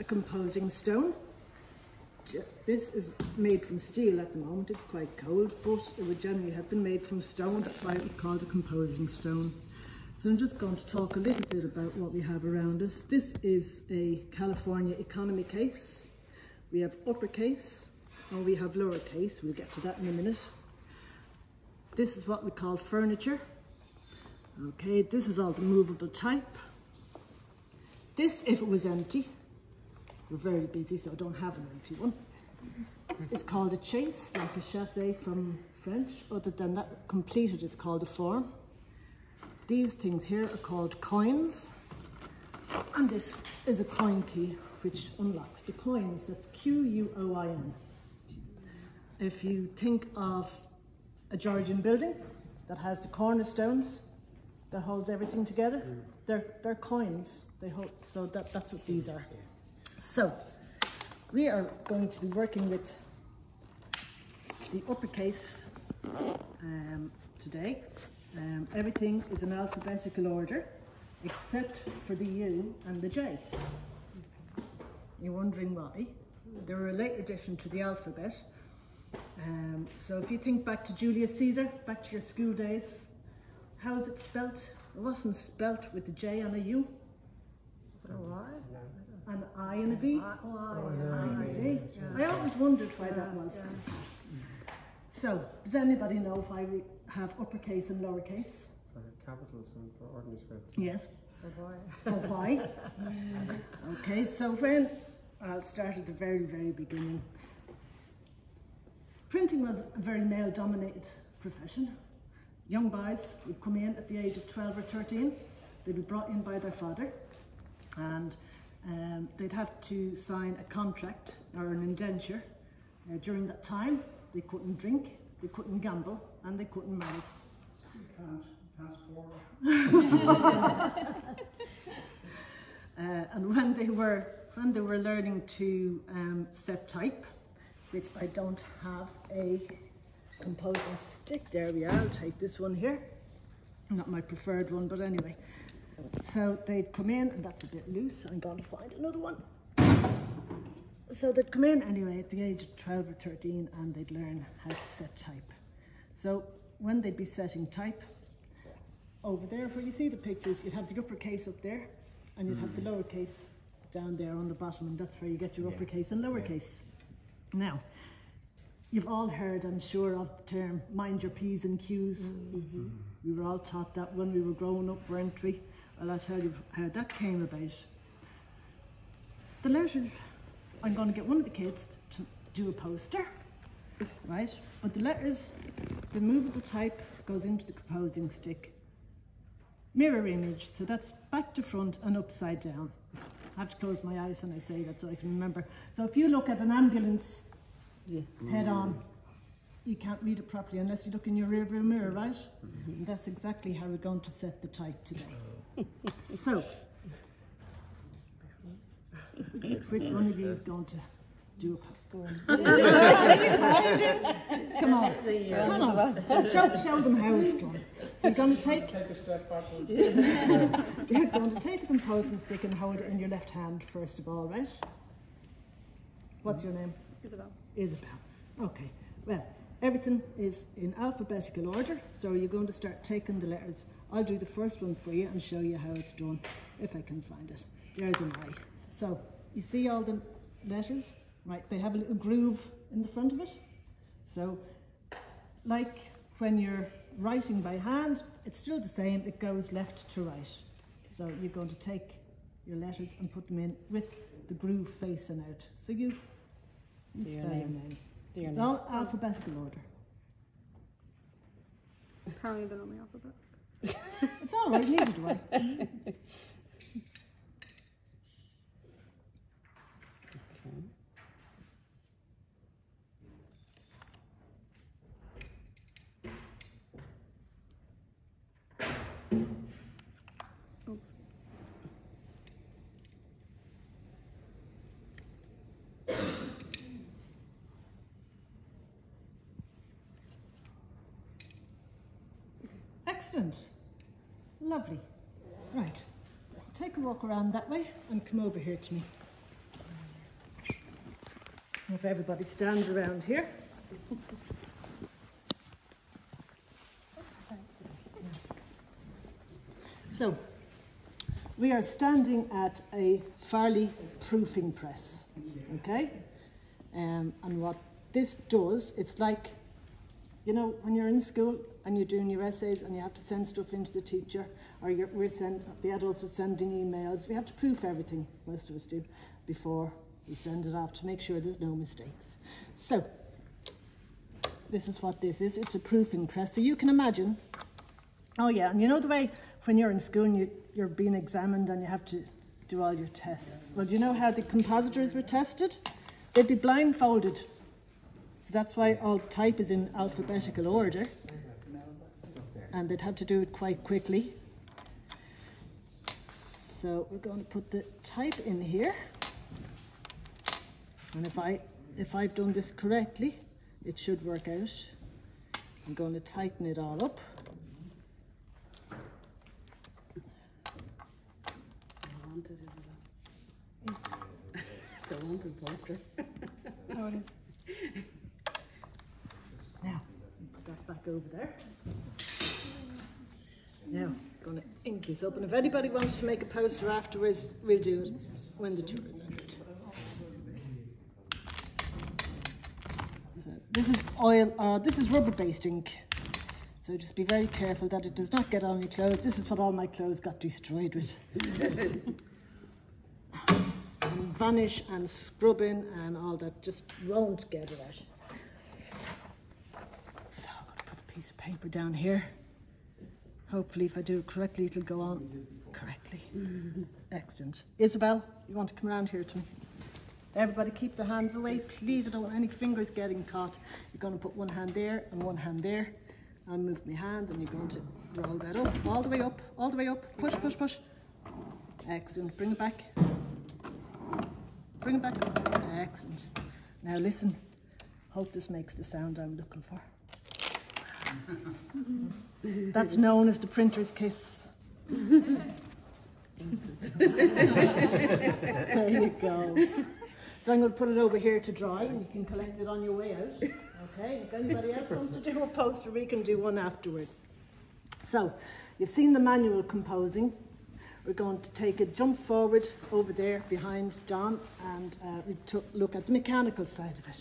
composing stone. This is made from steel at the moment. It's quite cold, but it would generally have been made from stone. That's why it was called a composing stone. So I'm just going to talk a little bit about what we have around us. This is a California economy case. We have uppercase and we have lowercase. We'll get to that in a minute. This is what we call furniture. Okay, this is all the movable type. This, if it was empty, we're very busy, so I don't have an empty one. It's called a chase, like a chassé from French. Other than that, completed, it's called a form. These things here are called coins. And this is a coin key, which unlocks the coins. That's Q-U-O-I-N. If you think of a Georgian building that has the cornerstones, that holds everything together, they're coins. They hold, so that's what these are. So we are going to be working with the uppercase today. Everything is in alphabetical order except for the U and the J. You're wondering why? They were a late addition to the alphabet. So if you think back to Julius Caesar, back to your school days, how is it spelt? It wasn't spelt with a J and a U. An I and a V? I and a V. I always wondered why that was. So, does anybody know why we have uppercase and lowercase? For capitals and for ordinary script. Yes. For why? Okay, so when I'll start at the very, very beginning. Printing was a very male-dominated profession. Young boys would come in at the age of 12 or 13. They'd be brought in by their father, and they'd have to sign a contract or an indenture. During that time, they couldn't drink, they couldn't gamble, and they couldn't marry. You can't and when they were learning to set type, which I don't have a composing stick. There we are. I'll take this one here. Not my preferred one, but anyway. So they'd come in, and that's a bit loose. I'm going to find another one. So they'd come in anyway at the age of 12 or 13, and they'd learn how to set type. So when they'd be setting type, over there where you see the pictures, you'd have the uppercase up there, and you'd have the lowercase down there on the bottom, and that's where you get your uppercase and lowercase. Now, you've all heard, I'm sure, of the term mind your P's and Q's. We were all taught that when we were growing up for entry. Well, I'll tell you how that came about. The letters, I'm going to get one of the kids to do a poster, right? But the letters, the movable type goes into the composing stick. Mirror image, so that's back to front and upside down. I have to close my eyes when I say that so I can remember. So if you look at an ambulance head on, you can't read it properly unless you look in your rear view mirror, right? And that's exactly how we're going to set the type today. So, which one of you is going to do it? Come on, come on. Show them how it's done. So you're going to take a step backwards. You're going to take the composing stick and hold it in your left hand first of all, right? What's your name? Isabel. Isabel. Okay. Well, everything is in alphabetical order, so you're going to start taking the letters. I'll do the first one for you and show you how it's done, if I can find it. There's an I. So, you see all the letters? Right, they have a little groove in the front of it. So, like when you're writing by hand, it's still the same, it goes left to right. So you're going to take your letters and put them in with the groove facing out. So you spell your name. It's all alphabetical order. Apparently they're on the alphabet. It's all right, neither do I. Excellent. Lovely. Right. Take a walk around that way and come over here to me. If everybody stands around here. So, we are standing at a Farley proofing press, okay? And what this does, it's like, you know, when you're in school and you're doing your essays and you have to send stuff into the teacher, or the adults are sending emails, we have to proof everything, most of us do, before we send it off to make sure there's no mistakes. So, this is what this is. It's a proofing press. So you can imagine, oh yeah, and you know the way when you're in school and you're being examined and you have to do all your tests. Well, do you know how the compositors were tested? They'd be blindfolded. So that's why all the type is in alphabetical order. And they'd have to do it quite quickly. So we're going to put the type in here. And if I've done this correctly, it should work out. I'm going to tighten it all up. It's a wanted poster. Oh, it is. Now, put that back over there. Now, I'm going to ink this up. And if anybody wants to make a poster afterwards, we'll do it when the tour is ended. So this is oil, this is rubber-based ink. So just be very careful that it does not get on your clothes. This is what all my clothes got destroyed with. And vanish and scrubbing and all that just won't get it out. So I'm going to put a piece of paper down here. Hopefully if I do it correctly, it'll go on correctly. Excellent. Isabel, you want to come around here to me? Everybody keep the hands away, please. I don't want any fingers getting caught. You're going to put one hand there and one hand there. I'll move my hand and you're going to roll that up, all the way up, all the way up. Push, push, push. Excellent. Bring it back. Bring it back up. Excellent. Now listen. Hope this makes the sound I'm looking for. That's known as the printer's kiss. There you go. So I'm going to put it over here to dry and you can collect it on your way out. Okay, if anybody else wants to do a poster, we can do one afterwards. So, you've seen the manual composing. We're going to take a jump forward over there behind John and we look at the mechanical side of it.